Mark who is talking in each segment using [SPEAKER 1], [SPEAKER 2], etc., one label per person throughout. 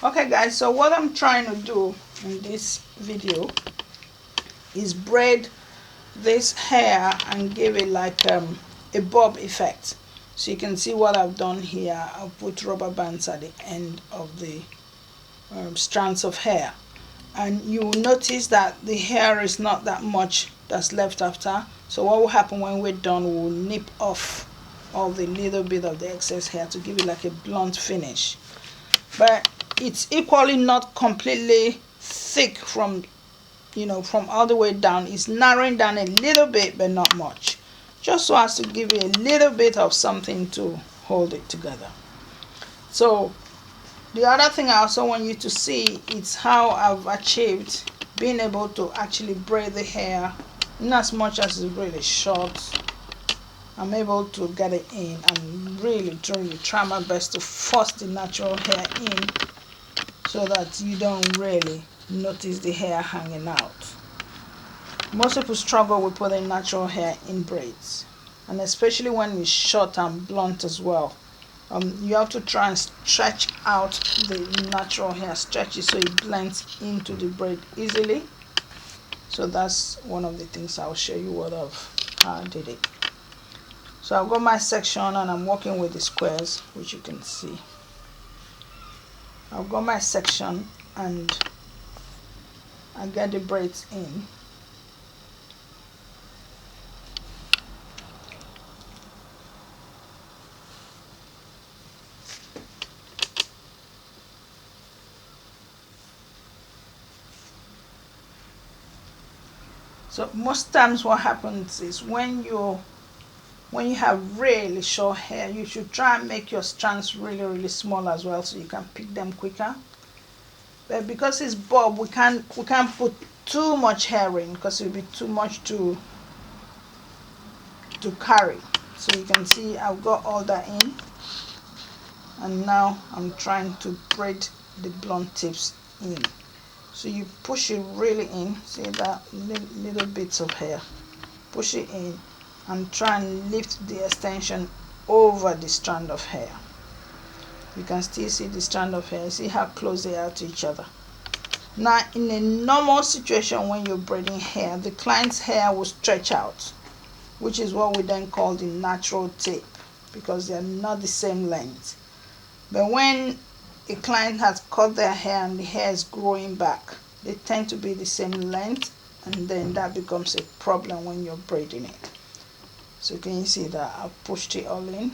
[SPEAKER 1] Okay guys, so what I'm trying to do in this video is braid this hair and give it like a bob effect. So you can see what I've done here. I'll put rubber bands at the end of the strands of hair, and you will notice that the hair is not that much that's left after. So what will happen when we're done, we'll nip off all the little bit of the excess hair to give it like a blunt finish. But it's equally not completely thick from, you know, from all the way down. It's narrowing down a little bit, but not much, just so as to give you a little bit of something to hold it together. So the other thing I also want you to see is how I've achieved being able to actually braid the hair in as much as it's really short. I'm able to get it in and really truly try my best to force the natural hair in so that you don't really notice the hair hanging out. Most people struggle with putting natural hair in braids, and especially when it's short and blunt as well. You have to try and stretch out the natural hair, stretch it so it blends into the braid easily. So that's one of the things I'll show you how I did it. So I've got my section and I'm working with the squares, which you can see. I've got my section and I get the braids in. So most times what happens is when you have really short hair, you should try and make your strands really small as well, so you can pick them quicker. But because it's bob, we can't put too much hair in because it will be too much to carry. So you can see I've got all that in, and now I'm trying to braid the blunt tips in. So you push it really in, see that little bits of hair, push it in and try and lift the extension over the strand of hair. You can still see the strand of hair, see how close they are to each other. Now in a normal situation, when you're braiding hair, the client's hair will stretch out, which is what we then call the natural tape, because they are not the same length. But when a client has cut their hair and the hair is growing back, they tend to be the same length, and then that becomes a problem when you're braiding it. So can you see that I've pushed it all in?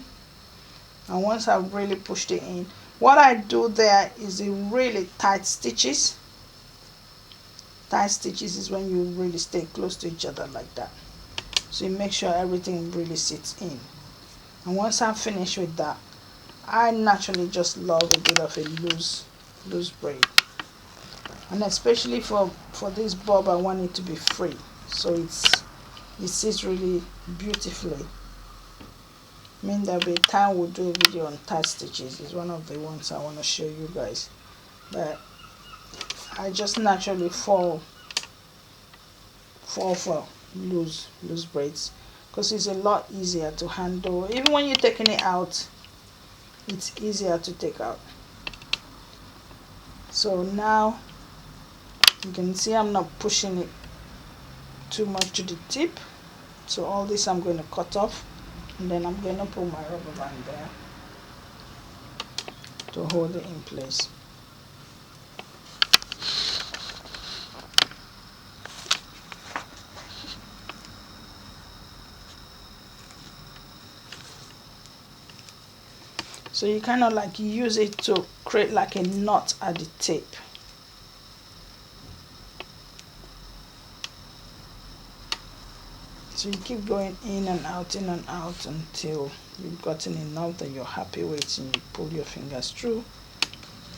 [SPEAKER 1] And once I've really pushed it in, what I do there is the really tight stitches. Tight stitches is when you really stay close to each other like that. So you make sure everything really sits in. And once I'm finished with that, I naturally just love a bit of a loose braid. And especially for this bob, I want it to be free, so it sits really beautifully. I mean, there'll be a time we'll do a video on tight stitches. It's one of the ones I want to show you guys. But I just naturally fall for loose braids because it's a lot easier to handle. Even when you're taking it out, it's easier to take out. So now you can see I'm not pushing it too much to the tip. So all this I'm going to cut off, and then I'm going to put my rubber band there to hold it in place. So you kind of like use it to create like a knot at the tip. So you keep going in and out until you've gotten enough that you're happy with, and you pull your fingers through,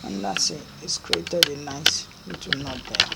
[SPEAKER 1] and that's it. It's created a nice little knot there.